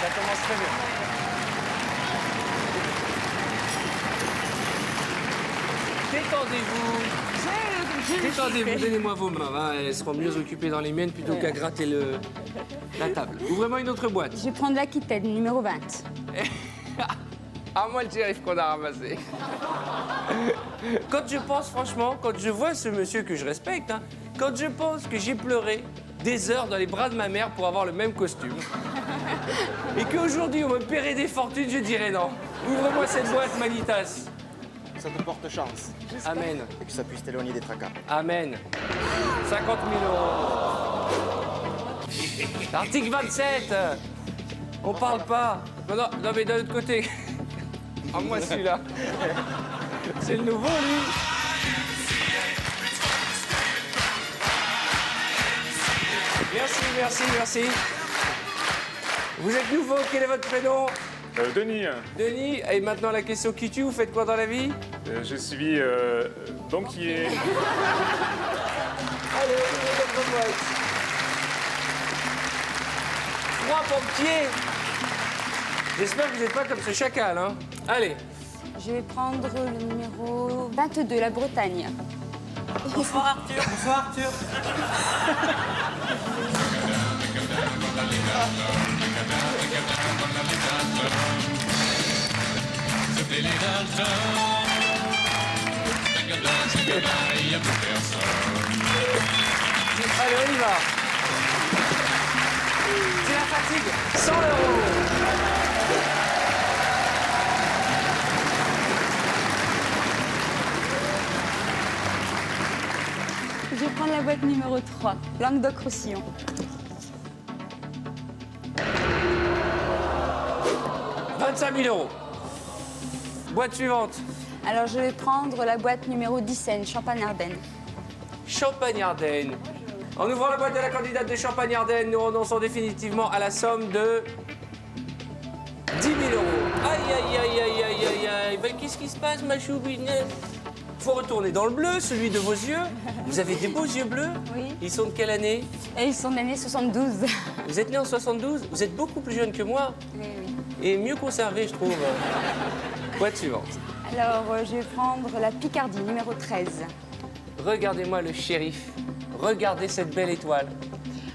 Ça commence très bien. Détendez-vous. Détendez-vous, donnez-moi vos mains. Hein. Elles seront mieux occupées dans les miennes plutôt qu'à gratter la table. Ouvrez-moi une autre boîte. Je vais prendre l'Aquitaine, numéro 20. Ah, moi, le shérif qu'on a ramassé. Quand je pense, franchement, quand je vois ce monsieur que je respecte, hein, quand je pense que j'ai pleuré des heures dans les bras de ma mère pour avoir le même costume, et qu'aujourd'hui, on me paierait des fortunes, je dirais non. Ouvre-moi cette boîte, Manitas. Ça te porte chance Amen. et que ça puisse t'éloigner des tracas. Amen. 50 000 euros. Article 27. On parle pas. Non, non, non mais d'un autre côté. Ah, moi, celui-là. C'est le nouveau, lui. Merci, merci, merci. Vous êtes nouveau, quel est votre prénom? Denis, Denis. Et maintenant, la question qui tue, vous faites quoi dans la vie? je suis banquier. Allez, ouvrez votre boîte. 3 banquiers. J'espère que vous n'êtes pas comme ce chacal, hein. Allez. Je vais prendre le numéro 22, la Bretagne. Bonsoir Arthur. Bonsoir Arthur. Allez, on y va. C'est la fatigue. 100 €. Je vais prendre la boîte numéro 3, Languedoc-Roussillon. « 25 000 €. Boîte suivante. Alors je vais prendre la boîte numéro 17, Champagne-Ardenne. Champagne-Ardenne. En ouvrant la boîte de la candidate de Champagne-Ardenne, nous renonçons définitivement à la somme de 10 000 €. Aïe, aïe, aïe, aïe, aïe, aïe, aïe. Ben, qu'est-ce qui se passe, ma choupinette? Faut retourner dans le bleu, celui de vos yeux. Vous avez des beaux yeux bleus. Oui. Ils sont de quelle année? Et ils sont d'année 72. Vous êtes né en 72. Vous êtes beaucoup plus jeune que moi. Oui, oui. Et mieux conservé, je trouve. Boîte suivante. Alors je vais prendre la Picardie, numéro 13. Regardez-moi le shérif. Regardez cette belle étoile.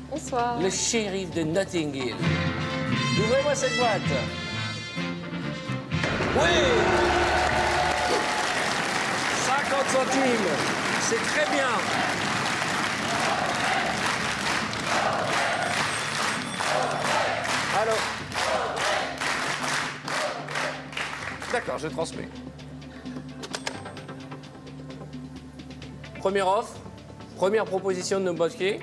Bonsoir. Le shérif de Notting Hill. Ouvrez-moi cette boîte. Oui! 50 centimes. C'est très bien. Alors. D'accord, je transmets. Première offre. Première proposition de nos banquiers.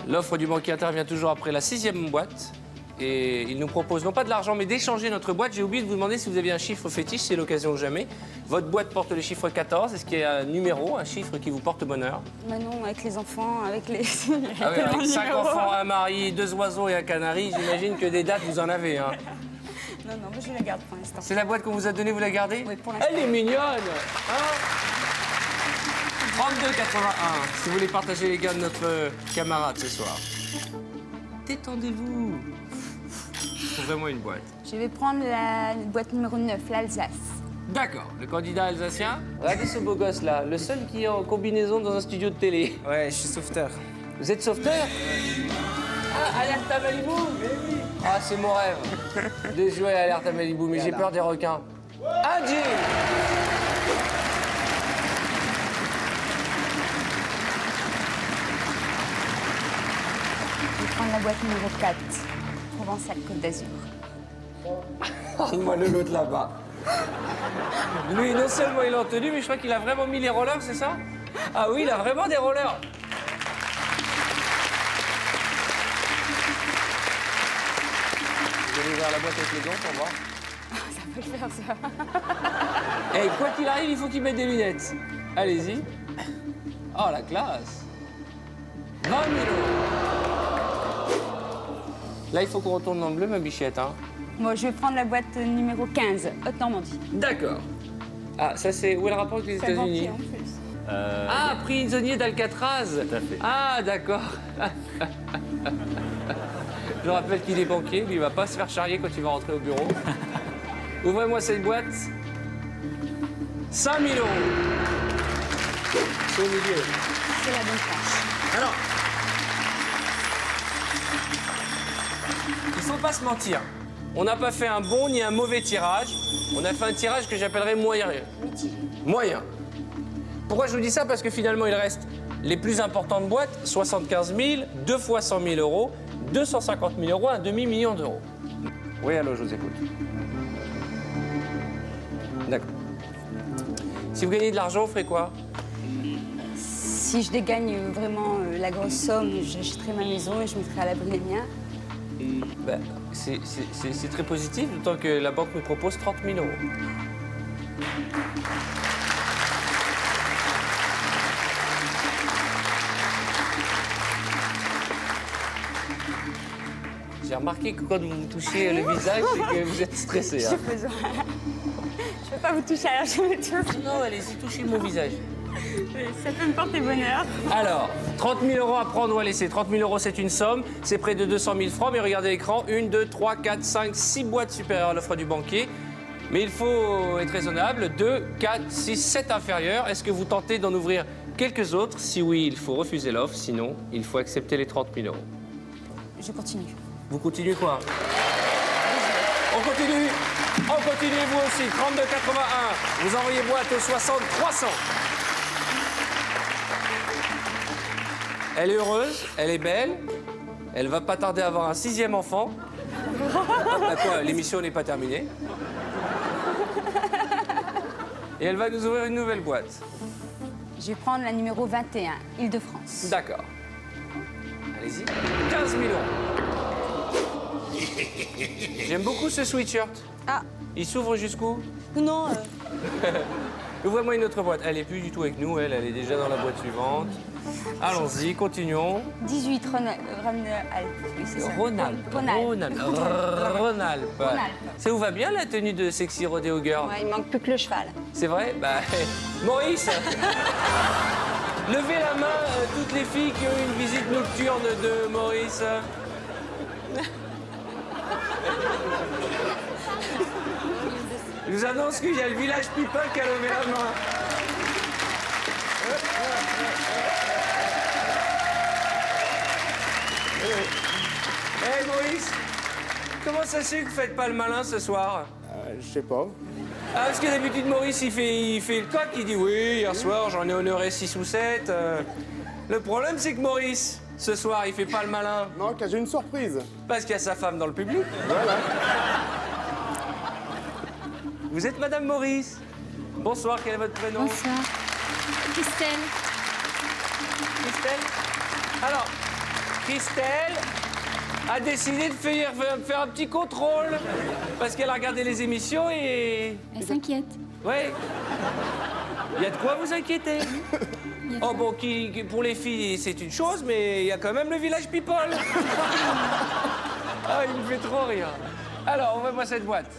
L'offre du banquier intervient toujours après la 6e boîte. Et il nous propose non pas de l'argent, mais d'échanger notre boîte. J'ai oublié de vous demander si vous aviez un chiffre fétiche, c'est l'occasion ou jamais. Votre boîte porte le chiffre 14. Est-ce qu'il y a un numéro, un chiffre qui vous porte bonheur? Manon, avec les enfants, avec les... Ah oui, avec 5 enfants, un mari, 2 oiseaux et un canari, j'imagine que des dates, vous en avez. Hein. Non, non, mais je la garde pour l'instant. C'est la boîte qu'on vous a donnée, vous la gardez? Oui, pour l'instant. Elle est mignonne, hein? 32,81, si vous voulez partager les gains de notre camarade ce soir. Détendez-vous. Trouvez-moi une boîte. Je vais prendre la boîte numéro 9, l'Alsace. D'accord, le candidat alsacien. Regardez ce beau gosse-là, le seul qui est en combinaison dans un studio de télé. Ouais, je suis sauveteur. Vous êtes sauveteur? Ah, Alerte à Malibu? Ah, c'est mon rêve de jouer à Alerte à Malibu, mais j'ai peur des requins. Un jean! Je vais prendre la boîte numéro 4, Provençal Côte d'Azur. Moi, le l'autre là-bas. Lui, non seulement il est en tenue, mais je crois qu'il a vraiment mis les rollers, c'est ça? Ah oui, il a vraiment des rollers. Vous allez ouvrir la boîte avec les gants pour voir. Ça peut le faire, ça. Et quoi qu'il arrive, il faut qu'il mette des lunettes. Allez-y. Oh, la classe. 20 000 €. Là, il faut qu'on retourne dans le bleu, ma bichette, hein. Moi, je vais prendre la boîte numéro 15, Haute-Normandie. D'accord. Ah, ça c'est... Où est le rapport avec les C'est États-Unis? banquier en plus. Ah, prisonnier d'Alcatraz. Tout à fait. Ah, d'accord. Je rappelle qu'il est banquier, mais il va pas se faire charrier quand il va rentrer au bureau. Ouvrez-moi cette boîte. 5 000 €. C'est au milieu. C'est la bonne tranche. Alors, il faut pas se mentir. On n'a pas fait un bon ni un mauvais tirage. On a fait un tirage que j'appellerais moyen. Moyen. Pourquoi je vous dis ça? Parce que finalement, il reste les plus importantes boîtes, 75 000, 2 fois 100 000 €, 250 000 €, un demi-million d'euros. Oui, allô, je vous écoute. D'accord. Si vous gagnez de l'argent, vous ferez quoi? Si je dégagne vraiment la grosse somme, j'achèterai ma maison et je mettrai à l'abri les miens. Ben, c'est très positif, d'autant que la banque nous propose 30 000 €. J'ai remarqué que quand vous me touchez le visage, c'est que vous êtes stressé. Hein. J'ai besoin. Je peux pas vous toucher, alors je me touche. Non, allez-y, touchez mon visage. Ça peut me porter bonheur. Alors, 30 000 € à prendre ou à laisser. 30 000 €, c'est une somme. C'est près de 200 000 francs. Mais regardez l'écran. 1, 2, 3, 4, 5, 6 boîtes supérieures à l'offre du banquier. Mais il faut être raisonnable. 2, 4, 6, 7 inférieures. Est-ce que vous tentez d'en ouvrir quelques autres? Si oui, il faut refuser l'offre. Sinon, il faut accepter les 30 000 €. Je continue. Vous continuez quoi? On continue. On continue vous aussi. 32,81. Vous envoyez boîte au 60 300. Elle est heureuse, elle est belle, elle va pas tarder à avoir un 6e enfant. Bah quoi, l'émission n'est pas terminée. Et elle va nous ouvrir une nouvelle boîte. Je vais prendre la numéro 21, Île-de-France. D'accord. Allez-y. 15 000 €. J'aime beaucoup ce sweatshirt. Ah, Il s'ouvre jusqu'où? non, Ouvre-moi une autre boîte. Elle est plus du tout avec nous, elle est déjà dans la boîte suivante. Allons-y, continuons. 18, Rhône-Alpes. Oui, c'est ça. Rhône-Alpes. Rhône-Alpes. Rhône-Alpes. Ça vous va bien la tenue de sexy rodeo girl? Ouais, il manque plus que le cheval. C'est vrai? Bah, Maurice, levez la main, toutes les filles qui ont une visite nocturne de Maurice. Je vous annonce qu'il y a le village people qui a levé la main. Hé Maurice, comment ça se fait que vous faites pas le malin ce soir? Je sais pas. Ah, parce que d'habitude Maurice il fait le coq, il dit oui, hier soir j'en ai honoré 6 ou 7. Le problème c'est que Maurice, ce soir il fait pas le malin. Non, car j'ai une surprise. Parce qu'il y a sa femme dans le public. Voilà. Vous êtes Madame Maurice. Bonsoir, quel est votre prénom? Bonsoir. Christelle. Christelle. Alors, Christelle a décidé de faire un petit contrôle parce qu'elle a regardé les émissions et... Elle s'inquiète. Ouais. Il y a de quoi vous inquiéter. Oh bon, pour les filles, c'est une chose, mais il y a quand même le village people. Ah, il me fait trop rire. Alors, envoie-moi cette boîte.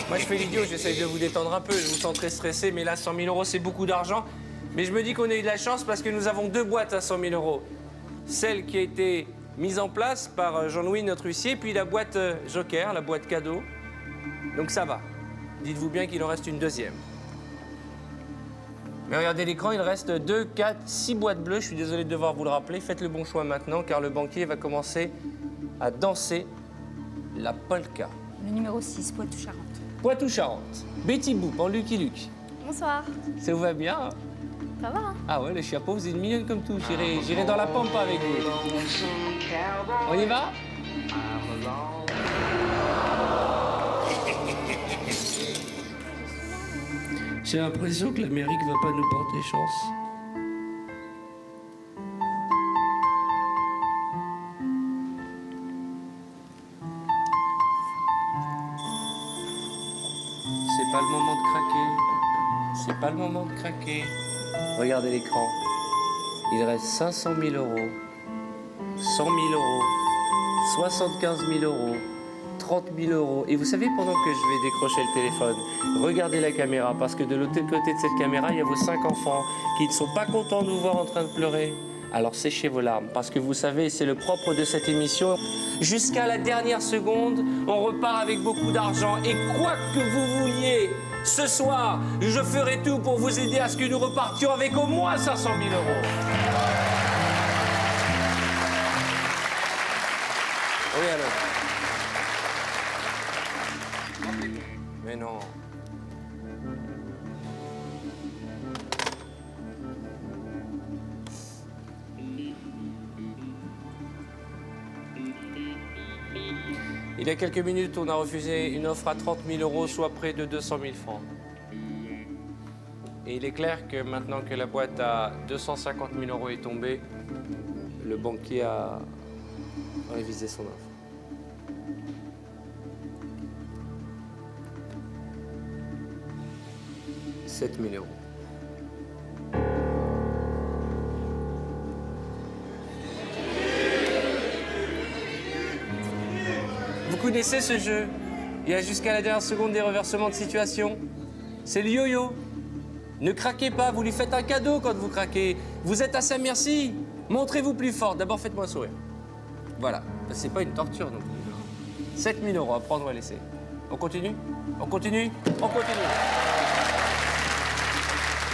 Moi, je fais l'idiot, j'essaye de vous détendre un peu. Je vous sens très stressé, mais là, 100 000 €, c'est beaucoup d'argent. Mais je me dis qu'on a eu de la chance parce que nous avons 2 boîtes à 100 000 €. Celle qui a été mise en place par Jean-Louis, notre huissier, puis la boîte Joker, la boîte cadeau. Donc ça va. Dites-vous bien qu'il en reste une deuxième. Mais regardez l'écran, il reste 2, 4, 6 boîtes bleues. Je suis désolé de devoir vous le rappeler. Faites le bon choix maintenant, car le banquier va commencer à danser la polka. Le numéro 6, Poitou-Charentes. Poitou-Charentes. Betty Boop en Lucky Luke. Bonsoir. Ça vous va bien hein? Ça va? Ah ouais, le chapeau, vous êtes mignonne comme tout. J'irai dans la pampa avec vous. On y va? J'ai l'impression que l'Amérique va pas nous porter chance. C'est pas le moment de craquer. C'est pas le moment de craquer. Regardez l'écran. Il reste 500 000 €, 100 000 €, 75 000 €, 30 000 €. Et vous savez, pendant que je vais décrocher le téléphone, regardez la caméra, parce que de l'autre côté de cette caméra, il y a vos 5 enfants qui ne sont pas contents de vous voir en train de pleurer. Alors séchez vos larmes, parce que vous savez, c'est le propre de cette émission. Jusqu'à la dernière seconde, on repart avec beaucoup d'argent. Et quoi que vous vouliez, ce soir, je ferai tout pour vous aider à ce que nous repartions avec au moins 500 000 euros. Oui, alors. Mais non. Il y a quelques minutes, on a refusé une offre à 30 000 euros, soit près de 200 000 francs. Et il est clair que maintenant que la boîte à 250 000 euros est tombée, le banquier a révisé son offre. « 7 000 euros. Vous connaissez ce jeu? Il y a jusqu'à la dernière seconde des reversements de situation. C'est le yo-yo. Ne craquez pas, vous lui faites un cadeau quand vous craquez. Vous êtes à sa merci. Montrez-vous plus fort. D'abord, faites-moi un sourire. Voilà. C'est pas une torture non plus. 7 000 euros à prendre ou à laisser. On continue? On continue? On continue.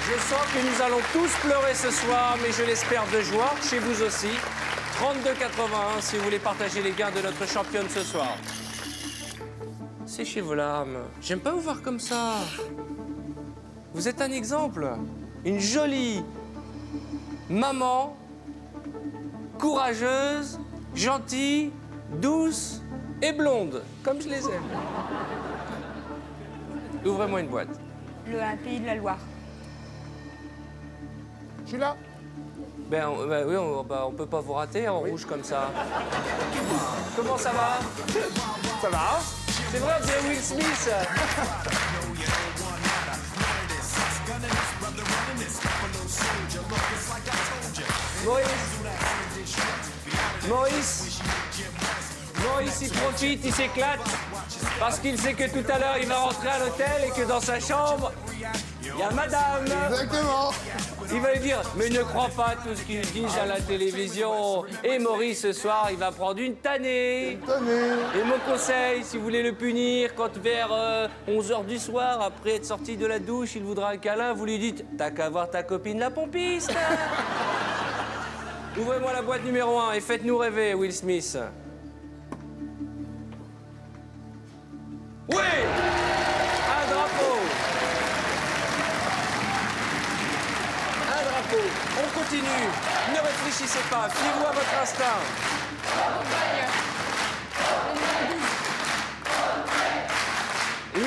Je sens que nous allons tous pleurer ce soir, mais je l'espère de joie, chez vous aussi. 32,81 si vous voulez partager les gains de notre championne ce soir. Séchez vos larmes. J'aime pas vous voir comme ça. Vous êtes un exemple. Une jolie maman, courageuse, gentille, douce et blonde, comme je les aime. Ouvrez-moi une boîte. Un pays de la Loire. Je suis là. Oui, on peut pas vous rater en rouge comme ça. Comment ça va? Ça va? C'est vrai, vous avez Will Smith. Maurice, il profite, il s'éclate. Parce qu'il sait que tout à l'heure, il va rentrer à l'hôtel et que dans sa chambre, il y a madame. Exactement. Il va lui dire, mais ne crois pas tout ce qu'ils disent à la télévision. Et Maurice, ce soir, il va prendre une tannée. Et mon conseil, si vous voulez le punir, quand vers 11h du soir, après être sorti de la douche, il voudra un câlin, vous lui dites, t'as qu'à voir ta copine la pompiste. Ouvrez-moi la boîte numéro 1 et faites-nous rêver, Will Smith. Oui! Un drapeau. Un drapeau. On continue. Ne réfléchissez pas. Fiez-vous à votre instinct.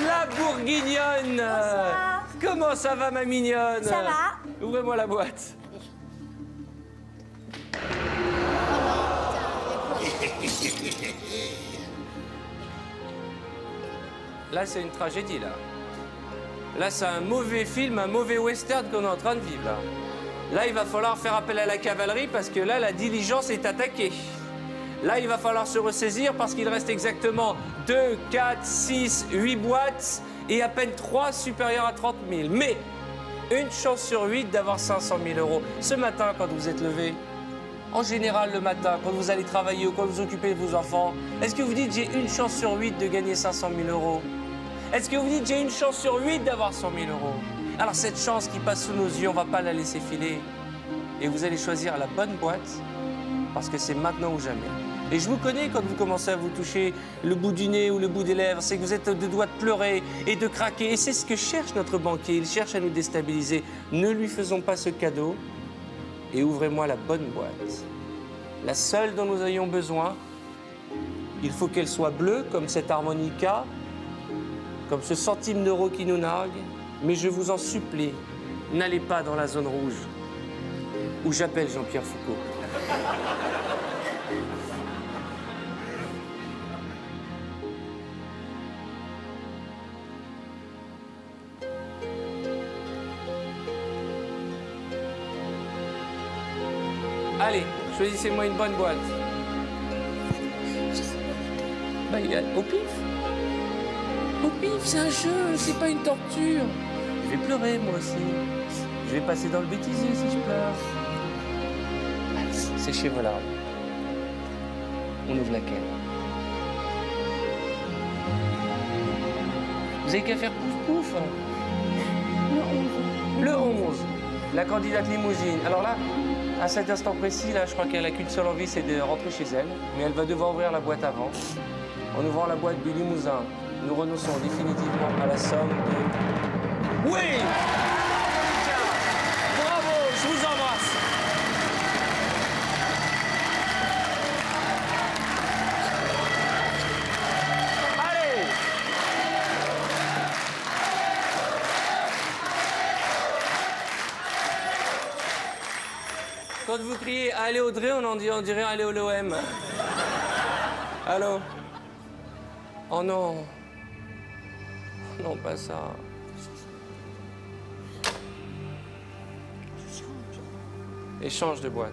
La bourguignonne. Bonsoir. Comment ça va, ma mignonne? Ça va. Ouvrez-moi la boîte. Là, c'est une tragédie, là. Là, c'est un mauvais film, un mauvais western qu'on est en train de vivre, là. Là, il va falloir faire appel à la cavalerie parce que là, la diligence est attaquée. Là, il va falloir se ressaisir parce qu'il reste exactement 2, 4, 6, 8 boîtes et à peine 3 supérieures à 30 000. Mais une chance sur 8 d'avoir 500 000 euros. Ce matin, quand vous êtes levé, en général, le matin, quand vous allez travailler ou quand vous occupez de vos enfants, est-ce que vous dites j'ai une chance sur 8 de gagner 500 000 euros? Est-ce que vous dites j'ai une chance sur 8 d'avoir 100 000 euros? Alors cette chance qui passe sous nos yeux, on va pas la laisser filer. Et vous allez choisir la bonne boîte parce que c'est maintenant ou jamais. Et je vous connais quand vous commencez à vous toucher le bout du nez ou le bout des lèvres, c'est que vous êtes de doigts de pleurer et de craquer. Et c'est ce que cherche notre banquier, il cherche à nous déstabiliser. Ne lui faisons pas ce cadeau et ouvrez-moi la bonne boîte. La seule dont nous ayons besoin, il faut qu'elle soit bleue comme cette harmonica, comme ce centime d'euro qui nous nargue. Mais je vous en supplie, n'allez pas dans la zone rouge où j'appelle Jean-Pierre Foucault. Allez, choisissez-moi une bonne boîte. Bah, au pif. Au pif, c'est un jeu, c'est pas une torture. Je vais pleurer, moi aussi. Je vais passer dans le bêtisier si je pleure. sécher vos larmes. On ouvre laquelle? Vous avez qu'à faire pouf pouf. Le 11. La candidate limousine. Alors là, à cet instant précis, là, je crois qu'elle n'a qu'une seule envie, c'est de rentrer chez elle. Mais elle va devoir ouvrir la boîte avant. En ouvrant la boîte du Limousin, nous renonçons définitivement à la somme de... Oui! Bravo, je vous embrasse. Allez! Quand vous criez « Allez Audrey », on dirait « Allez au l'OM ». Allô? Oh non. Non, pas ça. Échange de boîte.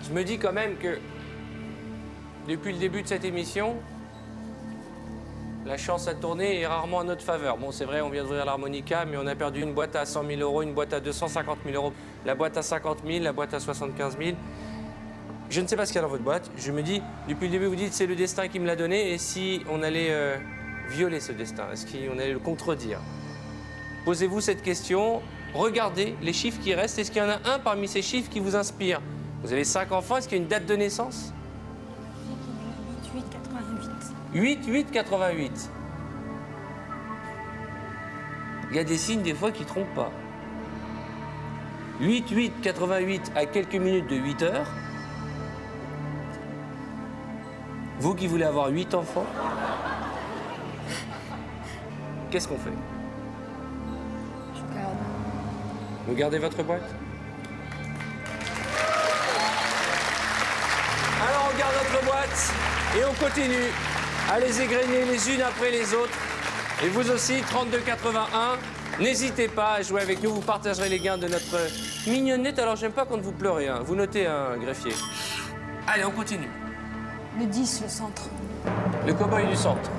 Je me dis quand même que depuis le début de cette émission, la chance a tourné est rarement en notre faveur. Bon, c'est vrai, on vient d'ouvrir l'harmonica, mais on a perdu une boîte à 100 000 euros, une boîte à 250 000 euros, la boîte à 50 000, la boîte à 75 000. Je ne sais pas ce qu'il y a dans votre boîte. Je me dis, depuis le début, vous dites c'est le destin qui me l'a donné, et si on allait violer ce destin, est-ce qu'on allait le contredire? Posez-vous cette question, regardez les chiffres qui restent. Est-ce qu'il y en a un parmi ces chiffres qui vous inspire? Vous avez 5 enfants, est-ce qu'il y a une date de naissance? 8-8-88. Il y a des signes des fois qui ne trompent pas. 8-8-88 à quelques minutes de 8 heures. Vous qui voulez avoir 8 enfants, qu'est-ce qu'on fait? Je garde. Vous gardez votre boîte? Alors on garde notre boîte et on continue à les égrener les unes après les autres. Et vous aussi, 32,81. N'hésitez pas à jouer avec nous, vous partagerez les gains de notre mignonnette. Alors j'aime pas quand vous pleurez, hein. Vous notez un greffier. Allez, on continue. Le 10, le centre. Le cow-boy du centre.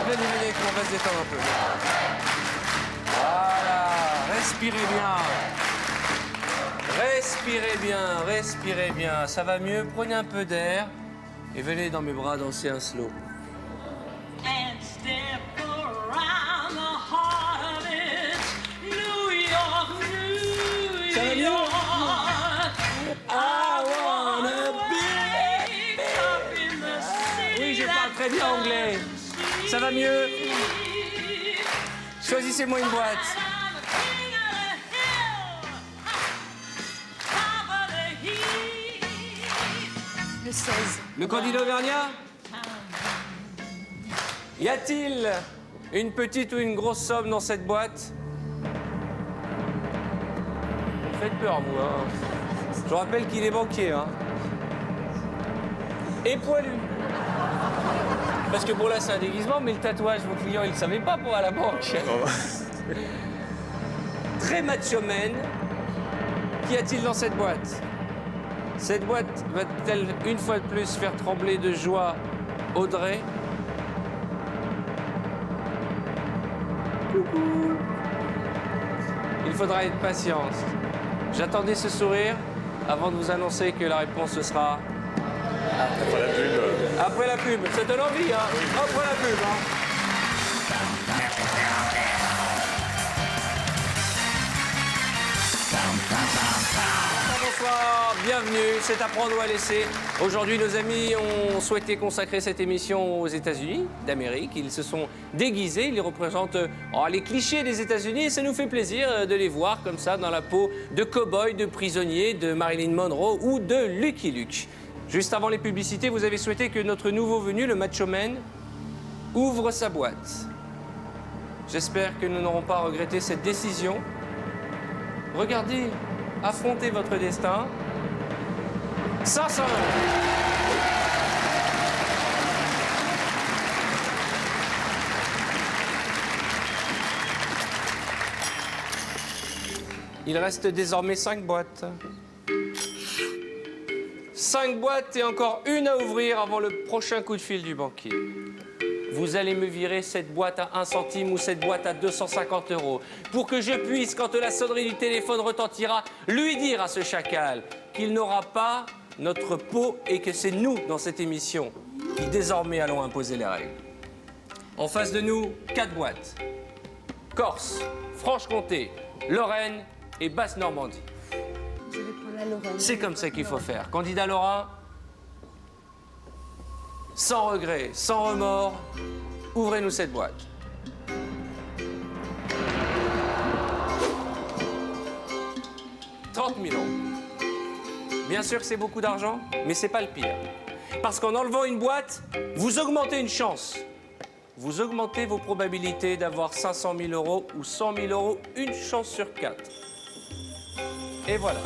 Venez, on va se détendre un peu. Voilà, respirez bien. Respirez bien, respirez bien. Ça va mieux, prenez un peu d'air et venez dans mes bras danser un slow. Ça va mieux? Oui, je parle très bien anglais. Ça va mieux? Choisissez-moi une boîte. Le 16. Le candidat auvergnat? Y a-t-il une petite ou une grosse somme dans cette boîte? Vous faites peur, vous, hein. Je vous rappelle qu'il est banquier, hein. Et poilu. Parce que bon, là, c'est un déguisement, mais le tatouage, vos clients, ils ne le savaient pas pour à la banque. Très macho-man. Qu'y a-t-il dans cette boîte? Cette boîte va-t-elle, une fois de plus, faire trembler de joie Audrey? Coucou. Il faudra être patiente. J'attendais ce sourire avant de vous annoncer que la réponse ce sera... Après la pub. Après la pub. Ça donne envie, hein? Après la pub, hein? Bonsoir, bienvenue, c'est Apprendre ou à laisser. Aujourd'hui, nos amis ont souhaité consacrer cette émission aux États-Unis d'Amérique. Ils se sont déguisés, ils représentent les clichés des États-Unis et ça nous fait plaisir de les voir comme ça dans la peau de cow-boys, de prisonniers, de Marilyn Monroe ou de Lucky Luke. Juste avant les publicités, vous avez souhaité que notre nouveau venu, le Macho Man, ouvre sa boîte. J'espère que nous n'aurons pas regretté cette décision. Regardez, affrontez votre destin. 500 €. Il reste désormais 5 boîtes. 5 boîtes et encore une à ouvrir avant le prochain coup de fil du banquier. Vous allez me virer cette boîte à 1 centime ou cette boîte à 250 € pour que je puisse, quand la sonnerie du téléphone retentira, lui dire à ce chacal qu'il n'aura pas notre peau et que c'est nous, dans cette émission, qui désormais allons imposer les règles. En face de nous, 4 boîtes. Corse, Franche-Comté, Lorraine et Basse-Normandie. Je vais prendre la Lorraine. C'est comme ça qu'il faut faire. Candidat Laura, sans regret, sans remords, ouvrez-nous cette boîte. « 30 000 €. Bien sûr que c'est beaucoup d'argent, mais c'est pas le pire. Parce qu'en enlevant une boîte, vous augmentez une chance. Vous augmentez vos probabilités d'avoir 500 000 € ou 100 000 €, une chance sur 4. Et voilà.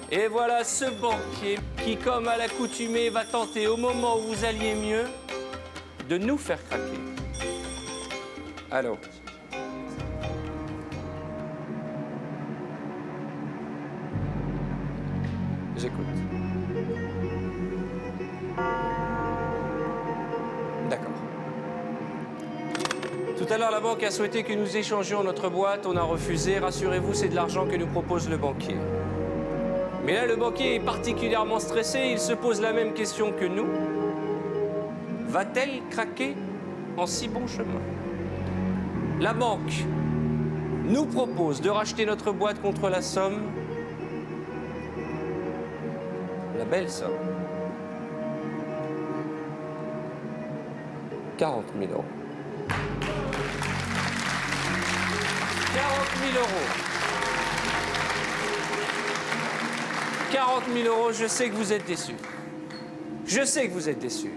Et voilà ce banquier qui, comme à l'accoutumée, va tenter, au moment où vous alliez mieux, de nous faire craquer. Allô? J'écoute. D'accord. Tout à l'heure, la banque a souhaité que nous échangions notre boîte. On a refusé. Rassurez-vous, c'est de l'argent que nous propose le banquier. Mais là, le banquier est particulièrement stressé. Il se pose la même question que nous. Va-t-elle craquer en si bon chemin? La banque nous propose de racheter notre boîte contre la somme. La belle somme. 40 000 €. 40 000 €. 40 000 €, je sais que vous êtes déçus. Je sais que vous êtes déçus.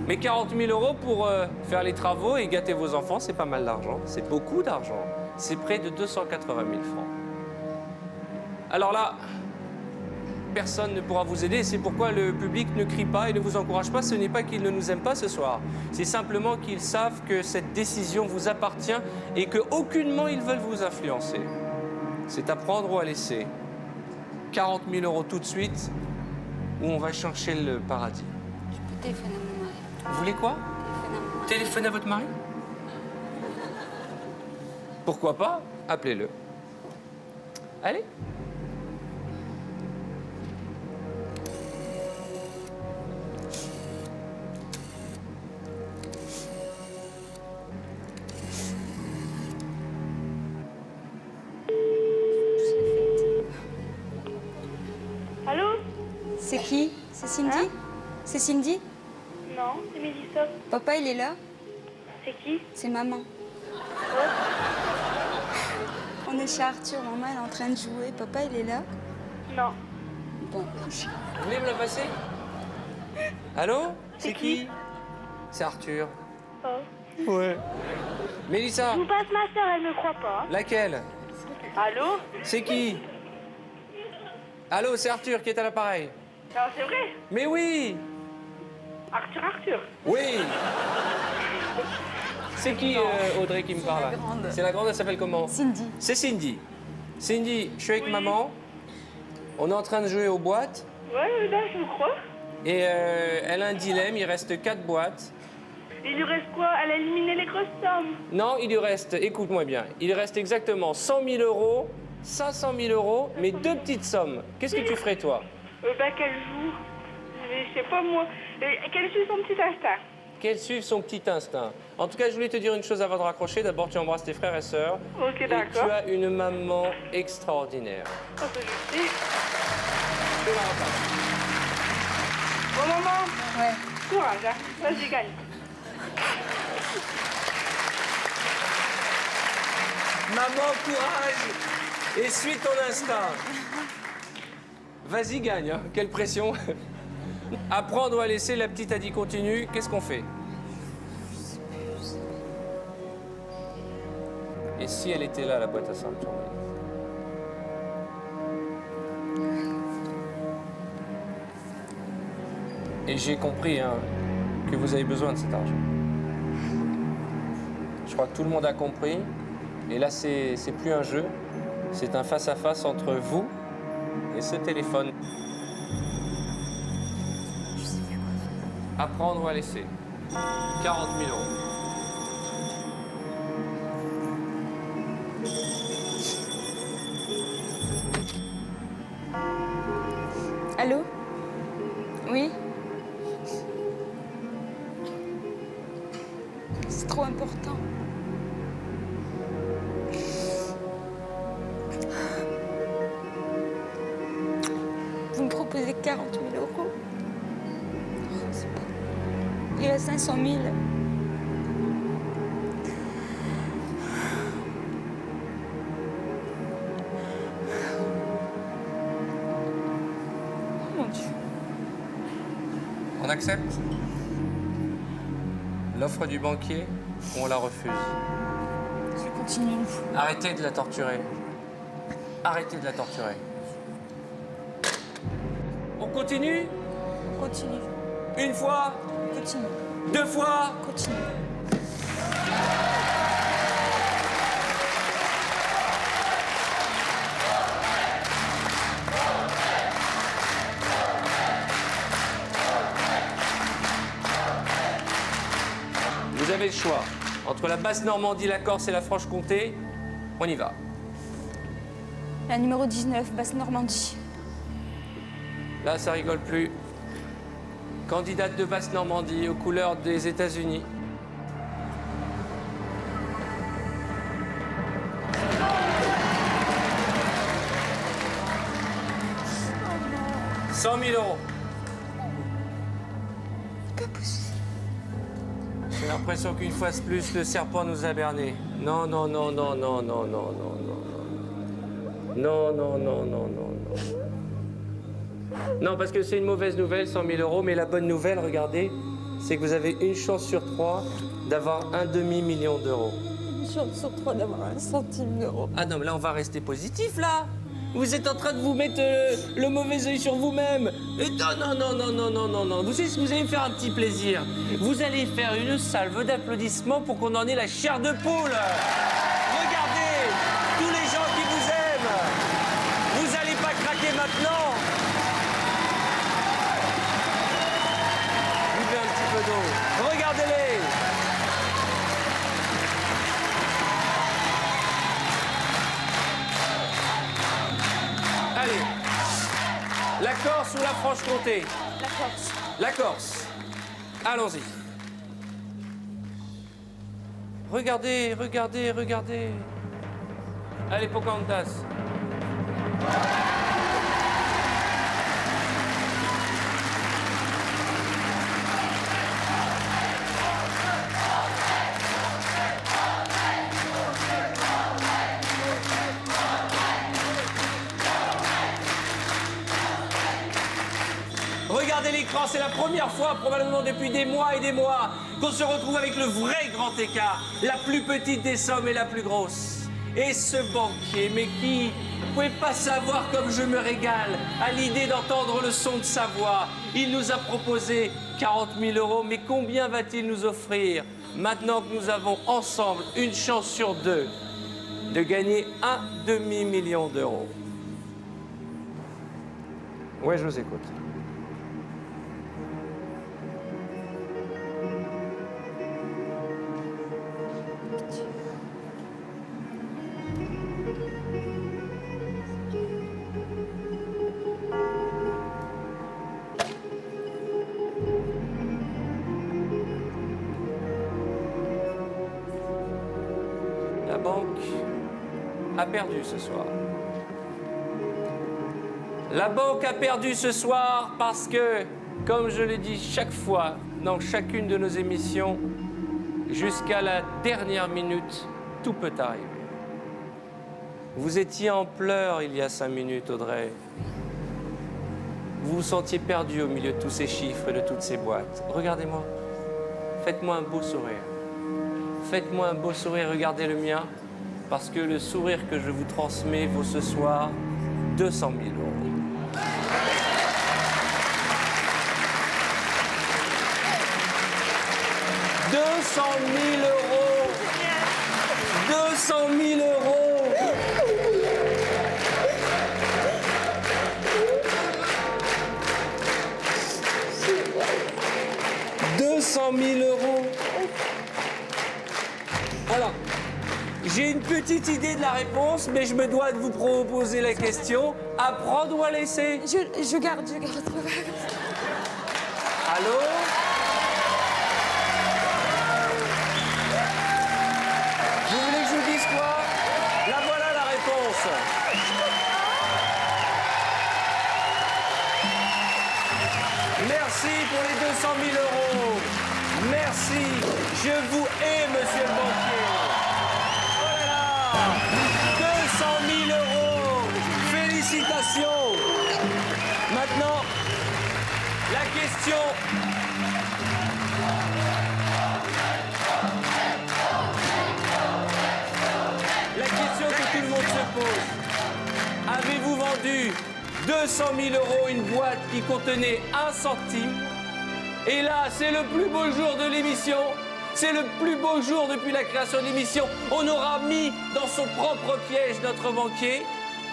Mais 40 000 € pour faire les travaux et gâter vos enfants, c'est pas mal d'argent. C'est beaucoup d'argent. C'est près de 280 000 francs. Alors là, personne ne pourra vous aider. C'est pourquoi le public ne crie pas et ne vous encourage pas. Ce n'est pas qu'ils ne nous aiment pas ce soir. C'est simplement qu'ils savent que cette décision vous appartient et qu'aucunement ils veulent vous influencer. C'est à prendre ou à laisser. 40 000 € tout de suite ou on va chercher le paradis. Je peux téléphoner à mon mari. Vous voulez quoi? Téléphonez à votre mari? Pourquoi pas? Appelez-le. Allez. Allô? C'est qui? C'est Cindy? Hein? C'est Cindy? Non, c'est Mélissa. Papa, il est là? C'est qui? C'est maman. On est chez Arthur, maman elle est en train de jouer. Papa, il est là? Non. Bon, Vous voulez me la passer? Allô? C'est qui? C'est Arthur. Oh. Ouais. Mélissa, Je vous passe ma soeur, elle me croit pas. laquelle? Allô? C'est qui? Allô, c'est Arthur qui est à l'appareil. Non, c'est vrai. Mais oui! Arthur. Oui! C'est qui, Audrey, qui me parle là? grande. C'est la grande, elle s'appelle comment? Cindy. C'est Cindy. Cindy, je suis avec maman. On est en train de jouer aux boîtes. Ouais, là, je vous crois. Et elle a un dilemme, il reste 4 boîtes. Il lui reste quoi? Elle a éliminé les grosses sommes. Non, il lui reste, écoute-moi bien, il reste exactement 100 000 €, 500 000 €, mais 2 petites sommes. Qu'est-ce que tu ferais, toi? Bah, qu'elle joue. Je sais pas, moi. Qu'elle suit son petit instinct. Qu'elle suive son petit instinct. En tout cas, je voulais te dire une chose avant de raccrocher. D'abord, tu embrasses tes frères et sœurs. Ok, Et d'accord. tu as une maman extraordinaire. Oh, c'est gentil. Je te la repasse. Bon, maman, Ouais. courage, hein. Vas-y, gagne. Maman, courage et suis ton instinct. Vas-y, gagne. Hein. Quelle pression. À prendre ou à laisser, la petite a dit continue. Qu'est-ce qu'on fait? Et si elle était là, la boîte à ceinture? Et j'ai compris hein, que vous avez besoin de cet argent. Je crois que tout le monde a compris. Et là, c'est plus un jeu. C'est un face-à-face entre vous et ce téléphone. À prendre ou à laisser. 40 000 euros. Allô? Oui? C'est trop important. Vous me proposez 40 000 euros. C'est pas... Il reste 500 000. Oh mon Dieu. On accepte l'offre du banquier ou on la refuse? Je continue. Arrêtez de la torturer. Arrêtez de la torturer. On continue? Continue. Une fois? Continue. Deux fois? Continue. Vous avez le choix. Entre la Basse-Normandie, la Corse et la Franche-Comté, on y va. La numéro 19, Basse-Normandie. Là, ça rigole plus. Candidate de Basse-Normandie aux couleurs des États-Unis. « 100 000 euros. Pas possible. J'ai l'impression qu'une fois de plus, le serpent nous a bernés. Non, non, non, non, non, non, non, non, non, non. Non, non, non, non, non, non. Non, parce que c'est une mauvaise nouvelle, 100 000 euros, mais la bonne nouvelle, regardez, c'est que vous avez une chance sur 3 d'avoir un demi-million d'euros. Une chance sur 3 d'avoir 1 centime d'euro. Ah non, mais là, on va rester positif, là. Vous êtes en train de vous mettre le mauvais œil sur vous-même. Non, non, non, non, non, non, non, non. Vous savez ce que vous allez me faire un petit plaisir. Vous allez faire une salve d'applaudissements pour qu'on en ait la chair de poule. Regardez, tous les gens qui vous aiment. Vous allez pas craquer maintenant. Buvez un petit peu d'eau. Regardez-les. Allez, la Corse ou la Franche-Comté? La Corse. La Corse. Allons-y. Regardez, regardez, regardez. Allez, Pocahontas. Regardez l'écran, c'est la première fois, probablement depuis des mois et des mois, qu'on se retrouve avec le vrai grand écart. La plus petite des sommes et la plus grosse. Et ce banquier, mais qui, vous pouvez pas savoir comme je me régale à l'idée d'entendre le son de sa voix. Il nous a proposé 40 000 euros, mais combien va-t-il nous offrir maintenant que nous avons ensemble une chance sur 2 de gagner un demi-million d'euros? Ouais, je vous écoute. La banque a perdu ce soir. La banque a perdu ce soir parce que, comme je le dis chaque fois dans chacune de nos émissions, jusqu'à la dernière minute, tout peut arriver. Vous étiez en pleurs il y a 5 minutes, Audrey. Vous vous sentiez perdu au milieu de tous ces chiffres et de toutes ces boîtes. Regardez-moi. Faites-moi un beau sourire. Faites-moi un beau sourire, regardez le mien, parce que le sourire que je vous transmets vaut ce soir 200 000 euros. « 200 000 euros ! 200 000 euros ! 200 000 euros. Alors, j'ai une petite idée de la réponse, mais je me dois de vous proposer la question. À prendre ou à laisser? Je garde. Allô? Vous voulez que je vous dise quoi? La voilà la réponse. Merci pour les 200 000 euros. Merci. Je vous hais, monsieur le banquier. Oh là là, 200 000 euros. Félicitations. Maintenant, la question. La question que tout le monde se pose. Avez-vous vendu 200 000 euros une boîte qui contenait 1 centime? Et là, c'est le plus beau jour de l'émission. C'est le plus beau jour depuis la création de l'émission. On aura mis dans son propre piège notre banquier.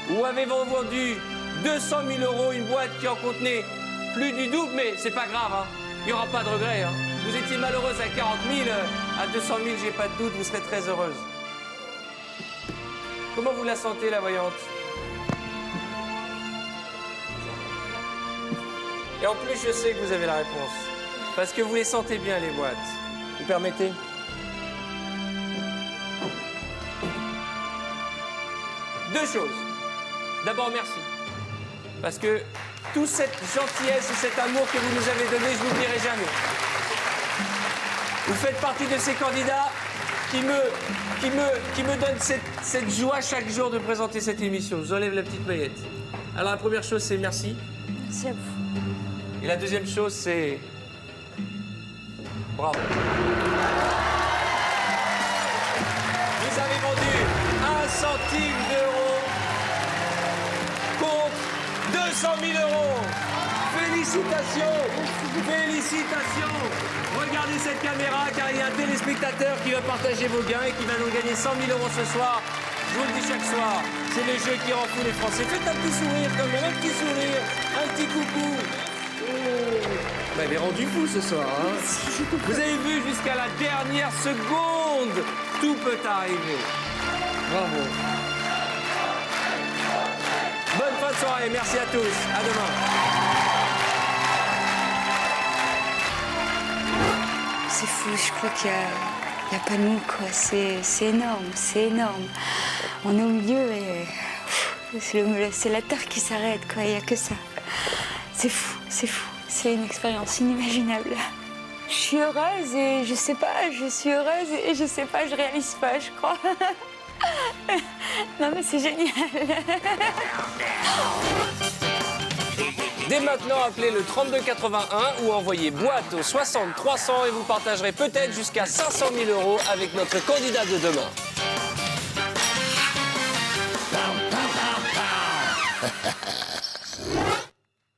Ou avez-vous vendu 200 000 euros une boîte qui en contenait plus du double? Mais c'est pas grave, hein. Il n'y aura pas de regret. Hein. Vous étiez malheureuse à 40 000, à 200 000, j'ai pas de doute, vous serez très heureuse. Comment vous la sentez, la voyante? Et en plus, je sais que vous avez la réponse. Parce que vous les sentez bien, les boîtes. Vous permettez? Deux choses. D'abord, merci. Parce que toute cette gentillesse et cet amour que vous nous avez donné, je ne l'oublierai jamais. Vous faites partie de ces candidats qui me donnent cette joie chaque jour de présenter cette émission. Je vous enlève la petite paillette. Alors, la première chose, c'est merci. Merci à vous. Et la deuxième chose, c'est... Bravo. Vous avez vendu 1 centime d'euro contre 200 000 euros. Félicitations. Félicitations. Regardez cette caméra car il y a un téléspectateur qui va partager vos gains et qui va nous gagner 100 000 euros ce soir. Je vous le dis chaque soir, c'est le jeu qui rend fou les Français. Faites un petit sourire quand même, un petit sourire, un petit coucou. Vous m'avez rendu fou ce soir, hein. Vous avez vu jusqu'à la dernière seconde, tout peut arriver. Bravo. Bonne fin de soirée, merci à tous, à demain. C'est fou, je crois qu'il n'y a pas de mots, quoi. C'est énorme, c'est énorme. On est au milieu et c'est la terre qui s'arrête, quoi. Il n'y a que ça. C'est fou, c'est fou. C'est une expérience inimaginable. Je suis heureuse et je sais pas, je suis heureuse et je sais pas, je réalise pas, je crois. Non mais c'est génial. Dès maintenant, appelez le 3281 ou envoyez boîte au 60 300 et vous partagerez peut-être jusqu'à 500 000 euros avec notre candidat de demain.